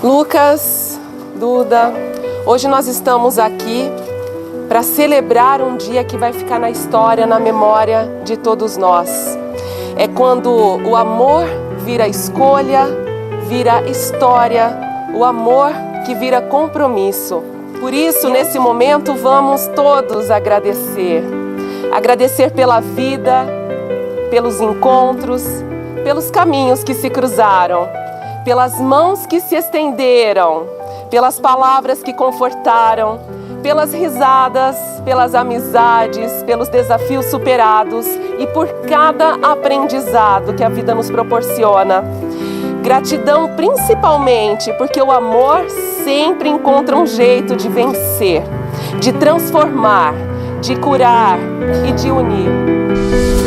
Lucas, Duda, hoje nós estamos aqui para celebrar um dia que vai ficar na história, na memória de todos nós. É quando o amor vira escolha, vira história, o amor que vira compromisso. Por isso, nesse momento, vamos todos agradecer. Agradecer pela vida, pelos encontros, pelos caminhos que se cruzaram, pelas mãos que se estenderam, pelas palavras que confortaram, pelas risadas, pelas amizades, pelos desafios superados e por cada aprendizado que a vida nos proporciona. Gratidão principalmente porque o amor sempre encontra um jeito de vencer, de transformar, de curar e de unir.